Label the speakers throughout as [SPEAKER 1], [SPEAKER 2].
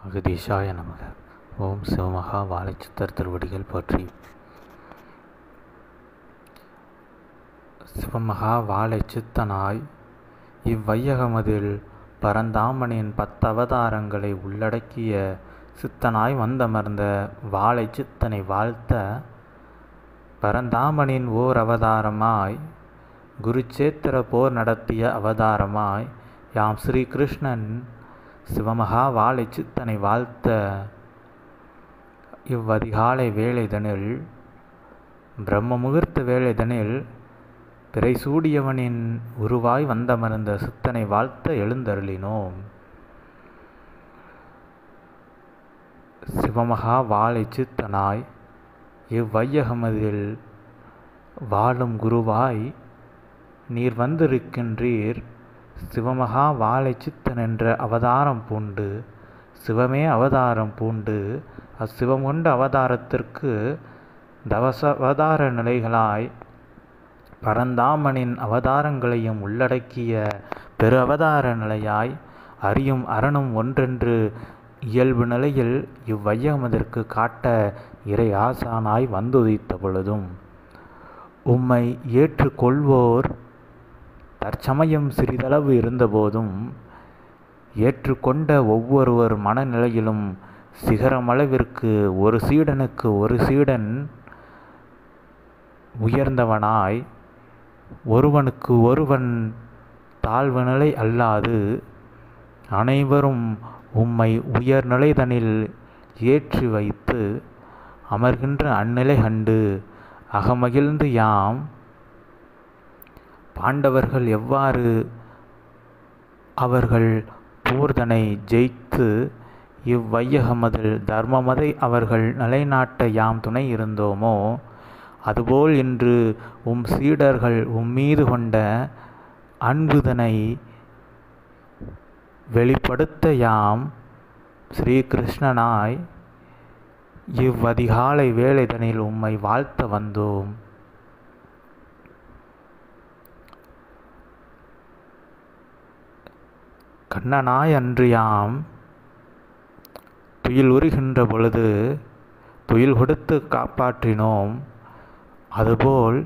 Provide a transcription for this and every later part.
[SPEAKER 1] அகதீஷாய நமக. ஓம் சிவமகா வாழைச்சித்தர் திருவடிகள் போற்றி. சிவமகா வாழைச்சித்தனாய் இவ்வையகமதில் பரந்தாமனின் 10 அவதாரங்களை உள்ளடக்கிய சித்தனாய் வந்தமர்ந்த வாழைச்சித்தனை வாழ்த்த, பரந்தாமனின் ஓர் அவதாரமாய் குருச்சேத்திர போர் நடத்திய அவதாரமாய் யாம் ஸ்ரீ கிருஷ்ணன் சிவமகா வாழைச்சித்தனை வாழ்த்த, இவ்வதிகாலை வேளைதனில் பிரம்ம முகூர்த்த வேளைதனில் பிறைசூடியவனின் உருவாய் வந்தமர்ந்த சித்தனை வாழ்த்த எழுந்தருளினோம். சிவமகா வாழைச்சித்தனாய் இவ்வையகமதில் வாழும் குருவாய் நீர் வந்திருக்கின்றீர். சிவமகா வாழைச்சித்தன் என்ற அவதாரம் பூண்டு, சிவமே அவதாரம் பூண்டு, அச்சிவம் கொண்ட அவதாரத்திற்கு தவச அவதார நிலைகளாய் பரந்தாமனின் அவதாரங்களையும் உள்ளடக்கிய பெரு அவதார நிலையாய் அறியும் அரணும் ஒன்றென்று இயல்பு நிலையில் இவ்வையகமதிற்கு காட்ட இறை ஆசானாய் வந்துதித்த பொழுதும், உம்மை ஏற்றுக்கொள்வோர் தற்சமயம் சிறிதளவு இருந்தபோதும், ஏற்றுக்கொண்ட ஒவ்வொருவர் மனநிலையிலும் சிகரமளவிற்கு ஒரு சீடனுக்கு ஒரு சீடன் உயர்ந்தவனாய், ஒருவனுக்கு ஒருவன் தாழ்வு நிலை அல்லாது அனைவரும் உம்மை உயர்நிலைதனில் ஏற்றி வைத்து அமர்கின்ற அந்நிலை கண்டு அகமகிழ்ந்து யாம் பாண்டவர்கள் எவ்வாறு அவர்கள் போர்தனை ஜெயித்து இவ்வையகமதில் தர்மமதை அவர்கள் நிலைநாட்ட யாம் துணை இருந்தோமோ, அதுபோல் இன்று உம் சீடர்கள் உம்மீது கொண்ட அன்புதனை வெளிப்படுத்த யாம் ஸ்ரீகிருஷ்ணனாய் இவ்வதிகாலை வேளைதனில் உம்மை வாழ்த்த வந்தோம். கண்ணனாய் அன்று யாம் துயில் உறுகின்ற பொழுது துயில் கொடுத்து காப்பாற்றினோம். அதுபோல்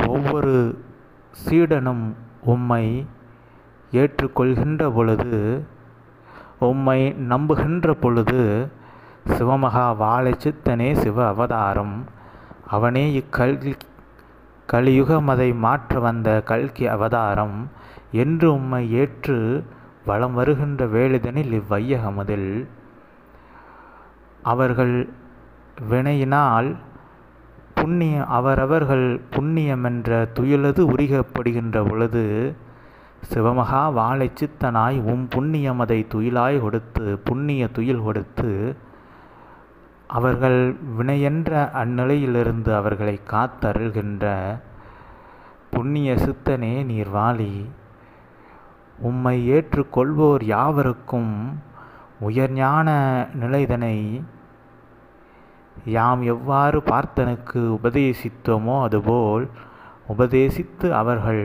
[SPEAKER 1] ஒவ்வொரு சீடனும் உம்மை ஏற்றுக்கொள்கின்ற பொழுது, உம்மை நம்புகின்ற பொழுது, சிவமகா வாழைச்சித்தனே சிவ அவதாரம், அவனே கலியுகமதை மாற்ற வந்த கல்கி அவதாரம் என்று உம்மை ஏற்று வலம் வருகின்ற வேளைதனில் இவ்வையகமதில் அவர்கள் வினையினால் அவரவர்கள் புண்ணியமென்ற துயிலது உரிகப்படுகின்ற பொழுது, சிவமகா வாழைச்சித்தனாய் உம் புண்ணியமதை துயிலாய் கொடுத்து, புண்ணிய துயில் கொடுத்து, அவர்கள் வினையென்ற அந்நிலையிலிருந்து அவர்களை காத்தருள்கின்ற புண்ணிய சித்தனே நீர் வாழி. உம்மை ஏற்றுக்கொள்வோர் யாவருக்கும் உயர்ஞான நிலைதனை யாம் எவ்வாறு பார்த்தனுக்கு உபதேசித்தோமோ அதுபோல் உபதேசித்து அவர்கள்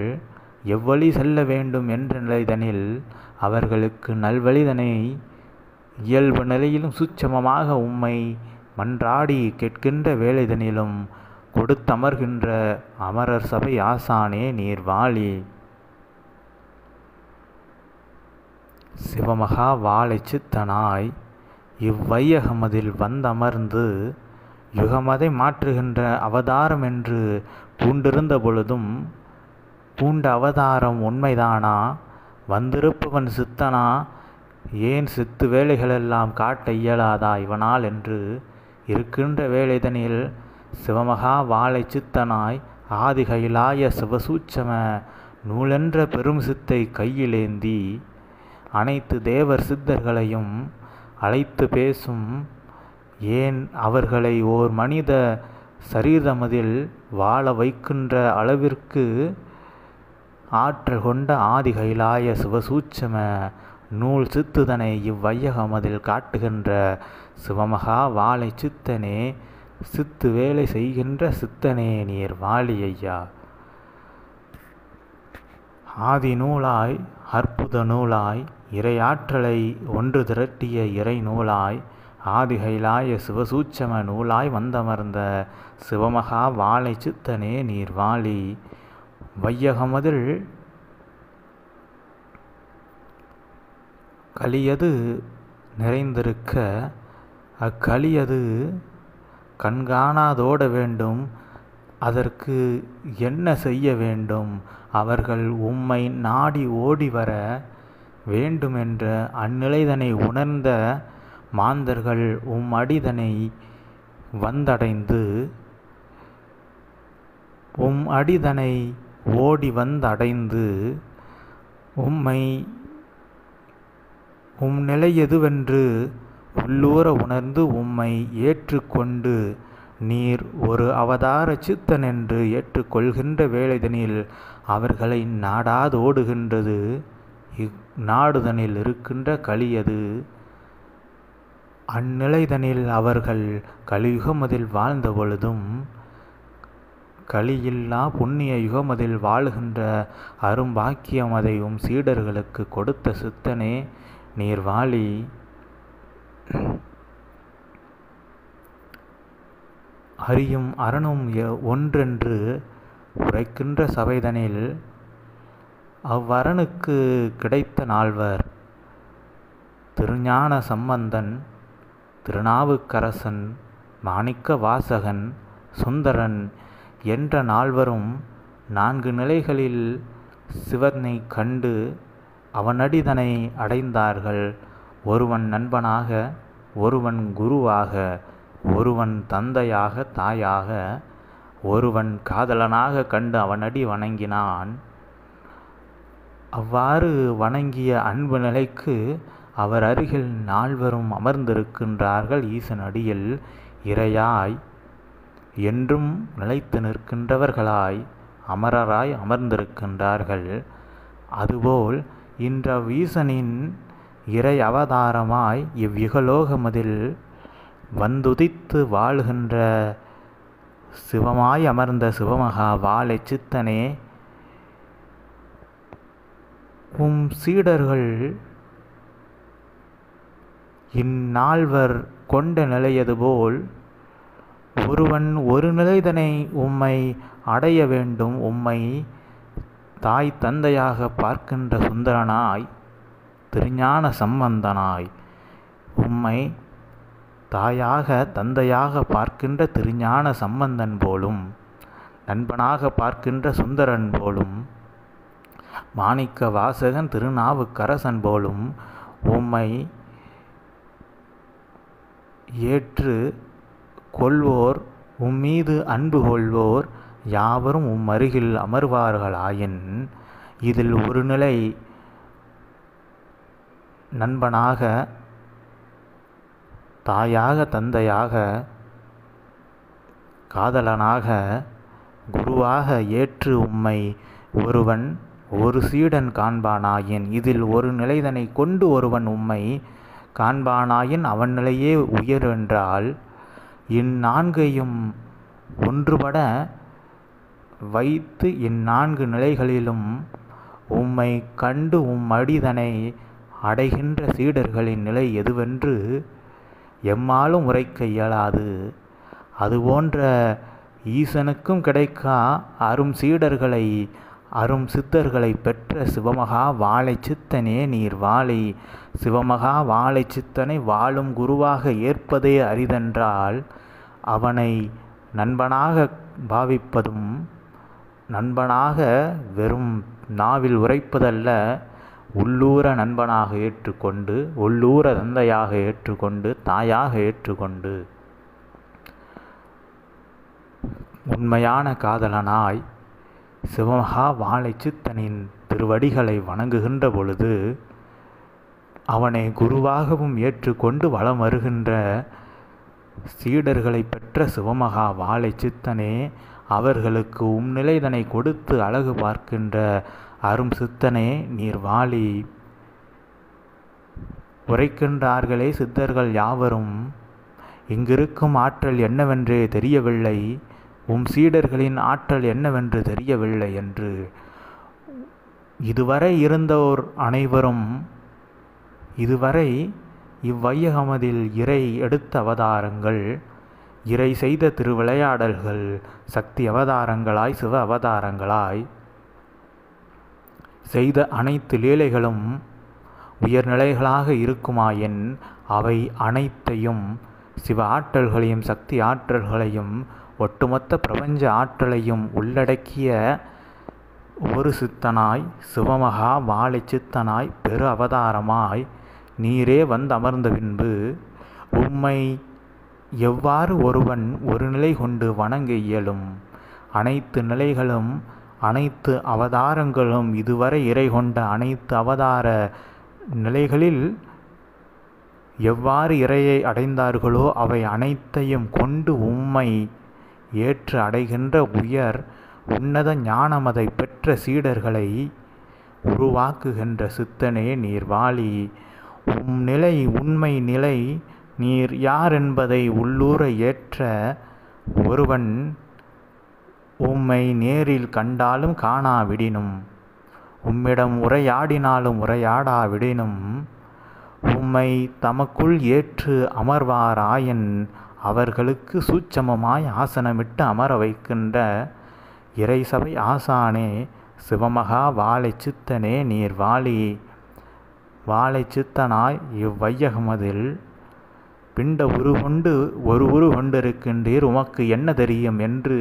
[SPEAKER 1] எவ்வழி செல்ல வேண்டும் என்ற நிலைதனில் அவர்களுக்கு நல்வழிதனை இயல்பு நிலையிலும் சூட்சமமாக உம்மை மன்றாடி கேட்கின்ற வேளைதனிலும் கொடுத்தமர்கின்ற அமரர் சபை ஆசானே நீர் வாழி. சிவமகா வாழைச்சித்தனாய் இவ்வையகமதில் வந்தமர்ந்து யுகமதை மாற்றுகின்ற அவதாரம் என்று பூண்டிருந்த பொழுதும், பூண்ட அவதாரம் உண்மைதானா? வந்திருப்பவன் சித்தனா? ஏன் சித்து வேலைகளெல்லாம் காட்ட இயலாதா இவனால் என்று இருக்கின்ற வேளைதனில் சிவமகா வாழைச்சித்தனாய் ஆதிகைலாய சிவசூட்சம நூலென்ற பெரும் சித்தை கையிலேந்தி அனைத்து தேவர் சித்தர்களையும் அழைத்து பேசும், ஏன் அவர்களை ஓர் மனித சரீரமதில் வாழ வைக்கின்ற அளவிற்கு ஆற்றல் கொண்ட ஆதிகைலாய சிவசூட்சம நூல் சித்துதனை இவ்வையகமதில் காட்டுகின்ற சிவமகா வாழைச்சித்தனே, சித்து வேலை செய்கின்ற சித்தனே நீர் வாழி ஐயா. ஆதி நூலாய் அற்புத நூலாய் இறையாற்றலை ஒன்று திரட்டிய இறை நூலாய் ஆதிகைலாய சிவசூட்சம நூலாய் வந்தமர்ந்த சிவமகா வாழை சித்தனே நீர் வாழி. வையகமதில் கலியது நிறைந்திருக்க அக்களியது கண்காணாதோட வேண்டும். அதற்கு என்ன செய்ய வேண்டும்? அவர்கள் உம்மை நாடி ஓடி வர வேண்டுமென்ற அந்நிலைதனை உணர்ந்த மாந்தர்கள் உம் அடிதனை வந்தடைந்து உம் அடிதனை ஓடி வந்தடைந்து உம்மை உம் நிலை எதுவென்று உள்ளூர உணர்ந்து உம்மை ஏற்றுக்கொண்டு நீர் ஒரு அவதார சித்தன் என்று ஏற்றுக்கொள்கின்ற வேளைதனில் அவர்களை நாடாதோடுகின்றது இந்நாடுதனில் இருக்கின்ற கலியது. அந்நிலைதனில் அவர்கள் கலியுகமதில் வாழ்ந்த பொழுதும் கலியில்லா புண்ணிய யுகமதில் வாழ்கின்ற அரும்பாக்கியம் அதையும் சீடர்களுக்கு கொடுத்த சித்தனே நீர் வாழி. அறியும் அரணும் ஒன்றென்று உரைக்கின்ற சபைதனில் அவ்வரனுக்கு கிடைத்த நால்வர் திருஞான சம்பந்தன், திருநாவுக்கரசன், மாணிக்க வாசகன், சுந்தரன் என்ற நால்வரும் 4 நிலைகளில் சிவனை கண்டு அவனடிதனை அடைந்தார்கள். ஒருவன் நண்பனாக, ஒருவன் குருவாக, ஒருவன் தந்தையாக தாயாக, ஒருவன் காதலனாக கண்டு அவனடி வணங்கினான். அவ்வாறு வணங்கிய அன்பு நிலைக்கு அவர் அருகில் நால்வரும் அமர்ந்திருக்கின்றார்கள். ஈசன் அடியில் இறையாய் என்றும் நிலைத்து நிற்கின்றவர்களாய் அமரராய் அமர்ந்திருக்கின்றார்கள். அதுபோல் ஈசனின் இறை அவதாரமாய் இவ்யுகலோகமதில் வந்துதித்து வாழ்கின்ற சிவமாய் அமர்ந்த சிவமகா வாழை சித்தனே, உம் சீடர்கள் இந்நால்வர் கொண்ட நிலையது போல் ஒருவன் ஒரு நிலைதனை உம்மை அடைய வேண்டும். உம்மை தாய் தந்தையாக பார்க்கின்ற சுந்தரனாய், திருஞான சம்பந்தனாய், உம்மை தாயாக தந்தையாக பார்க்கின்ற திருஞான சம்பந்தன் போலும், நண்பனாக பார்க்கின்ற சுந்தரன் போலும், மாணிக்க வாசகன், திருநாவுக்கரசன் போலும் உம்மை ஏற்று கொள்வோர், உம்மீது அன்பு கொள்வோர் யாவரும் உம் அருகில் அமர்வார்களாயின், இதில் ஒரு நிலை நண்பனாக, தாயாக, தந்தையாக, காதலனாக, குருவாக ஏற்று உம்மை ஒருவன் ஒரு சீடன் காண்பானாயின், இதில் ஒரு நிலைதனை கொண்டு ஒருவன் உம்மை காண்பானாயின் அவன் நிலையே உயரென்றால், இந்நான்கையும் ஒன்றுபட வைத்து இந்நான்கு நிலைகளிலும் உம்மை கண்டு உம் அடிதனை அடைகின்ற சீடர்களின் நிலை எதுவென்று எம்மாலும் உரைக்க இயலாது. அதுபோன்ற ஈசனுக்கும் கிடைக்கா அரும் சீடர்களை, அரும் சித்தர்களை பெற்ற சிவமகா வாழை சித்தனே நீர் வாழி. சிவமகா வாழை சித்தனை வாழும் குருவாக ஏற்பதே அரிதென்றால், அவனை நண்பனாக பாவிப்பதும், நண்பனாக வெறும் நாவில் உரைப்பதல்ல, உள்ளூர நண்பனாக ஏற்றுக்கொண்டு, உள்ளூர தந்தையாக ஏற்றுக்கொண்டு, தாயாக ஏற்றுக்கொண்டு, உண்மையான காதலனாய் சிவமகா வாழை சித்தனின் திருவடிகளை வணங்குகின்ற பொழுது அவனை குருவாகவும் ஏற்றுக்கொண்டு வலம் வருகின்ற சீடர்களை பெற்ற சிவமகா வாழை சித்தனே, அவர்களுக்கு நிலைதனை கொடுத்து அழகு பார்க்கின்ற அரும் சித்தனே நீர் வாழி. உரைக்கின்றார்களே சித்தர்கள் யாவரும், இங்கிருக்கும் ஆற்றல் என்னவென்றே தெரியவில்லை, உம் சீடர்களின் ஆற்றல் என்னவென்று தெரியவில்லை என்று. இதுவரை இருந்தோர் அனைவரும் இதுவரை இவ்வையகமதில் இறை எடுத்த அவதாரங்கள், இறை செய்த திருவிளையாடல்கள் சக்தி அவதாரங்களாய் சிவ அவதாரங்களாய் செய்த அனைத்து லீலைகளும் உயர்நிலைகளாக இருக்குமாயின் அவை அனைத்தையும், சிவ ஆற்றல்களையும் சக்தி ஆற்றல்களையும் ஒட்டுமொத்த பிரபஞ்ச ஆற்றலையும் உள்ளடக்கிய ஒரு சித்தனாய், சிவமகா வாழை சித்தனாய், பெரு அவதாரமாய் நீரே வந்தமர்ந்த பின்பு உம்மை எவ்வாறு ஒருவன் ஒரு நிலை கொண்டு வணங்க இயலும்? அனைத்து நிலைகளும் அனைத்து அவதாரங்களும் இதுவரை இறை கொண்ட அனைத்து அவதார நிலைகளில் எவ்வாறு இறையை அடைந்தார்களோ அவை அனைத்தையும் கொண்டு உம்மை ஏற்று அடைகின்ற உயர் உன்னத ஞானமதை பெற்ற சீடர்களை உருவாக்குகின்ற சித்தனே நீர் வாழி. உம் நிலை உண்மை நிலை, நீர் யார் என்பதை உள்ளூர ஏற்ற ஒருவன் உம்மை நேரில் கண்டாலும் காணாவிடினும், உம்மிடம் உரையாடினாலும் உரையாடாவிடினும், உம்மை தமக்குள் ஏற்று அமர்வாராயின் அவர்களுக்கு சூட்சமமாய் ஆசனமிட்டு அமர வைக்கின்ற இறைசபை ஆசானே சிவமகா வாழை சித்தனே நீர் வாழி. வாழை சித்தனாய் இவ்வையகமதில் பிண்ட உருகொண்டு ஒரு உரு கொண்டிருக்கின்றீர், உமக்கு என்ன தெரியும் என்று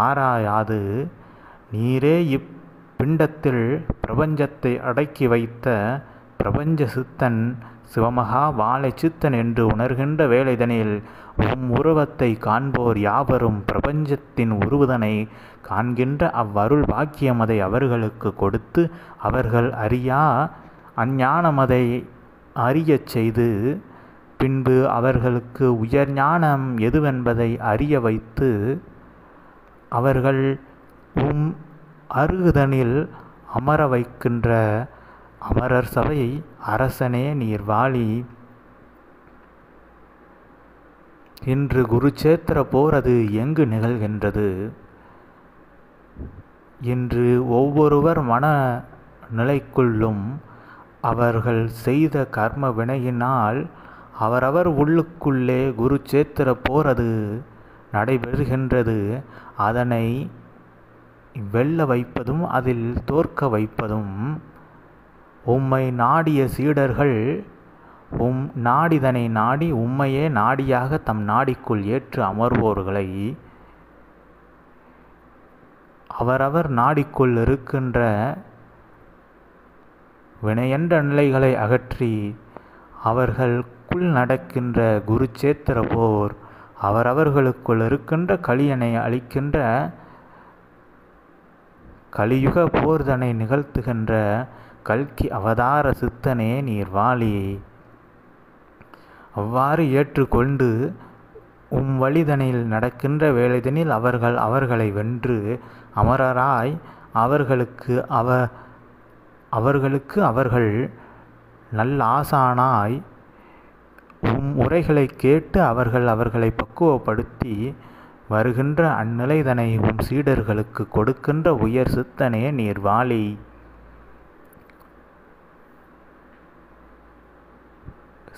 [SPEAKER 1] ஆராயாது நீரே இப்பிண்டத்தில் பிரபஞ்சத்தை அடக்கி வைத்த பிரபஞ்ச சித்தன் சிவமகா வாழை சித்தன் என்று உணர்கின்ற வேளைதனில் உம் உருவத்தை காண்போர் யாவரும் பிரபஞ்சத்தின் உருவதனை காண்கின்ற அவ்வருள் பாக்கியமதை அவர்களுக்கு கொடுத்து அவர்கள் அறியா அஞ்ஞானமதை அறியச் செய்து பின்பு அவர்களுக்கு உயர் ஞானம் எதுவென்பதை அறிய வைத்து அவர்கள் உம் அருகுதனில் அமர வைக்கின்ற அமரர் சபை அரசனே நீர் வாழி. இன்று குருச்சேத்திர போர் அது எங்கு நிகழ்கின்றது? இன்று ஒவ்வொருவர் மன நிலைக்குள்ளும் அவர்கள் செய்த கர்ம வினையினால் அவரவர் உள்ளுக்குள்ளே குருச்சேத்திர போர் அது நடைபெறுகின்றது. அதனை வெல்ல வைப்பதும் அதில் தோற்க வைப்பதும் உம்மை நாடிய சீடர்கள் உம் நாடிதனை நாடி உம்மையே நாடியாக தம் நாடிக்குள் ஏற்று அமர்வோர்களை அவரவர் நாடிக்குள் இருக்கின்ற வினையென்ற நிலைகளை அகற்றி அவர்களுக்குள் நடக்கின்ற குருச்சேத்திர போர் அவரவர்களுக்குள் இருக்கின்ற கலியனை அளிக்கின்ற கலியுக போர்தனை நிகழ்த்துகின்ற கல்கி அவதார சித்தனே நீர் வாழி. அவ்வாறு ஏற்றுக்கொண்டு உம் வழிதனில் நடக்கின்ற வேளைதனில் அவர்களை வென்று அமரராய் அவர்களுக்கு அவர்கள் நல்ல ஆசானாய் உம் உரைகளை கேட்டு அவர்களை பக்குவப்படுத்தி வருகின்ற அந்நிலைதனை உம் சீடர்களுக்கு கொடுக்கின்ற உயர் சித்தனே நீர் வாழி.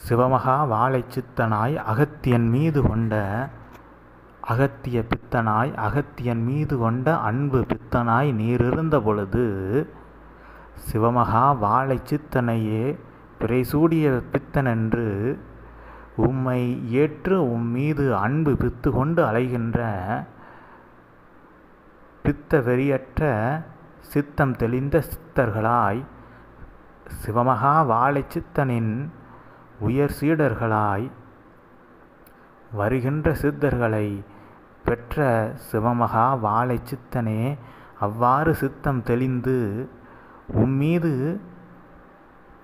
[SPEAKER 1] சிவமகா வாழை சித்தனாய் அகத்தியன் மீது கொண்ட அகத்திய பித்தனாய் அகத்தியன் மீது கொண்ட அன்பு பித்தனாய் நீரிருந்த பொழுது சிவமகா வாழை சித்தனையே பிறைசூடிய பித்தனென்று உம்மை ஏற்று உம் மீது அன்பு பித்து கொண்டு அலைகின்ற பித்த வெறியற்ற சித்தம் தெளிந்த சித்தர்களாய் சிவமகா வாழை சித்தனின் உயர் சீடர்களாய் வருகின்ற சித்தர்களை பெற்ற சிவமகா வாழை சித்தனே அவ்வாறு சித்தம் தெளிந்து உம்மீது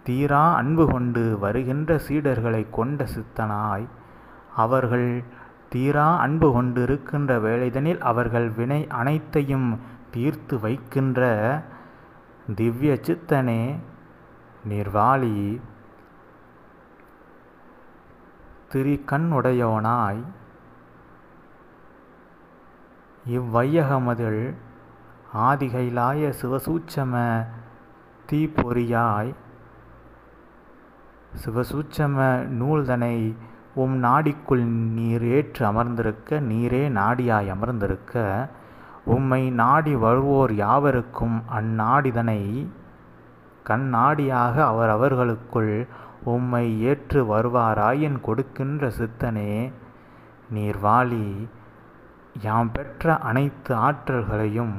[SPEAKER 1] தீரா அன்பு கொண்டு வருகின்ற சீடர்களை கொண்ட சித்தனாய் அவர்கள் தீரா அன்பு கொண்டு இருக்கின்ற வேளைதனில் அவர்கள் வினை அனைத்தையும் தீர்த்து வைக்கின்ற திவ்ய சித்தனே நீர் வாழி. திரிகண்ணுடையோனாய் இவ்வையகமதில் ஆதிகைலாய சிவசூட்சம தீப்பொறியாய் சிவசூட்சம நூல்தனை உம் நாடிக்குள் நீர் ஏற்று அமர்ந்திருக்க, நீரே நாடியாய் அமர்ந்திருக்க, உம்மை நாடி வருவோர் யாவருக்கும் அந்நாடிதனை கண்ணாடியாக அவர்களுக்குள் உம்மை ஏற்று வருவாராயின் கொடுக்கின்ற சித்தனே நீர் வாழி. யாம் பெற்ற அனைத்து ஆற்றல்களையும்,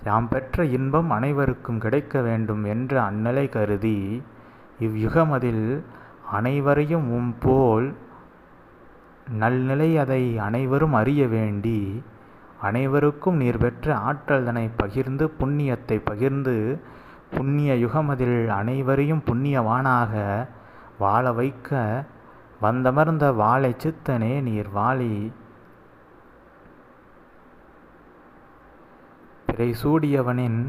[SPEAKER 1] யாம் பெற்ற இன்பம் அனைவருக்கும் கிடைக்க வேண்டும் என்ற அந்நிலை கருதி இவ்யுகமதில் அனைவரையும் போல் நல்நிலை அதை அனைவரும் அறிய வேண்டி, அனைவருக்கும் நீர் பெற்ற ஆற்றல்தனை பகிர்ந்து புண்ணியத்தை பகிர்ந்து புண்ணிய யுகமதில் அனைவரையும் புண்ணியவானாக வாழ வைக்க வந்தமர்ந்த வாழை சித்தனே நீர் வாழி. பிறை சூடியவனின்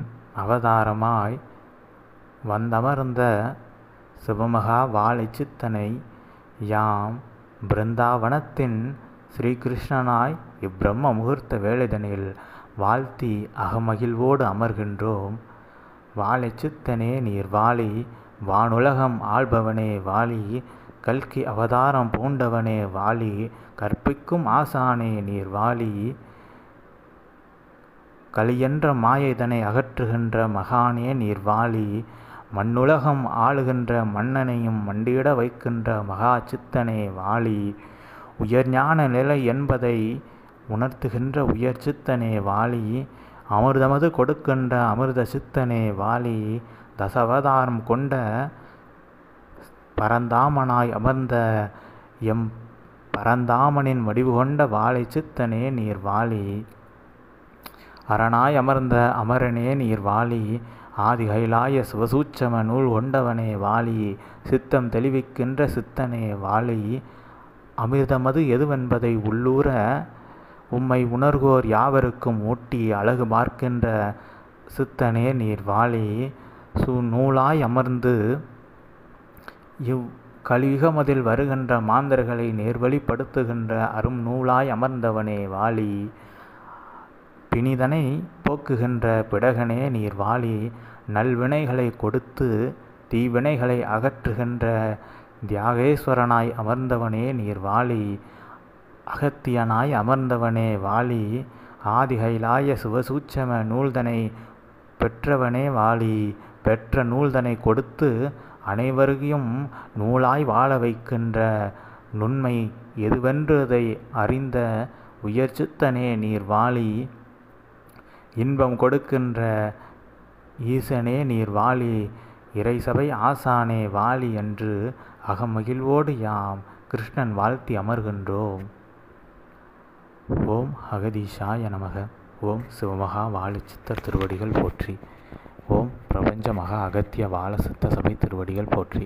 [SPEAKER 1] அவதாரமாய் வந்தமர்ந்த சிவமகா வாழை சித்தனை யாம் பிருந்தாவனத்தின் ஸ்ரீகிருஷ்ணனாய் இப்பிரம்ம முகூர்த்த வேளைதனில் வாழ்த்தி அகமகிழ்வோடு அமர்கின்றோம். வாழை சித்தனே நீர் வாழி. வானுலகம் ஆள்பவனே வாழி. கல்கி அவதாரம் பூண்டவனே வாழி. கற்பிக்கும் ஆசானே நீர் வாழி. கலியென்ற மாயைதனை அகற்றுகின்ற மகானே நீர் வாழி. மண்ணுலகம் ஆளுகின்ற மன்னனையும் மண்டியிட வைக்கின்ற மகா சித்தனே வாழி. உயர்ஞான நிலை என்பதை உணர்த்துகின்ற உயர் சித்தனே வாழி. அமிர்தமது கொடுக்கின்ற அமிர்த சித்தனே வாழி. தசவதாரம் கொண்ட பரந்தாமனாய் அமர்ந்த எம் பரந்தாமனின் வடிவு கொண்ட வாழை சித்தனே நீர் வாழி. அரணாய் அமர்ந்த அமரனே நீர் வாழி. ஆதி கைலாய சிவசூட்சம நூல் கொண்டவனே வாழி. சித்தம் தெளிவிக்கின்ற சித்தனே வாழி. அமிர்தமது எதுவென்பதை உள்ளூர உம்மை உணர்வோர் யாவருக்கும் ஊட்டி அழகு பார்க்கின்ற சித்தனே நீர் வாழி. நூலாய் அமர்ந்து இவ் கலியுகமதில் வருகின்ற மாந்தர்களை நேர்வழிப்படுத்துகின்ற அரும் நூலாய் அமர்ந்தவனே வாழி. பிணிதனை போக்குகின்ற பிடகனே நீர் வாழி. நல்வினைகளை கொடுத்து தீவினைகளை அகற்றுகின்ற தியாகேஸ்வரனாய் அமர்ந்தவனே நீர் வாழி. அகத்தியனாய் அமர்ந்தவனே வாழி. ஆதிகைலாய சிவசூட்சம நூல்தனை பெற்றவனே வாழி. பெற்ற நூல்தனை கொடுத்து அனைவரையும் நூலாய் வாழ வைக்கின்ற நுண்மை எதுவென்றதை அறிந்த உயர்ச்சித்தனே நீர் வாழி. இன்பம் கொடுக்கின்ற ஈசனே நீர் வாழி. இறைசபை ஆசானே வாழி என்று அகமகிழ்வோடு யாம் கிருஷ்ணன் வாழ்த்தி அமர்கின்றோம். ஓம் அகதீஷாய நமக. ஓம் சிவமகா வாழை சித்தர் திருவடிகள் போற்றி. ஓம் பிரபஞ்ச மகா அகத்திய வாழ சித்த சபை திருவடிகள் போற்றி.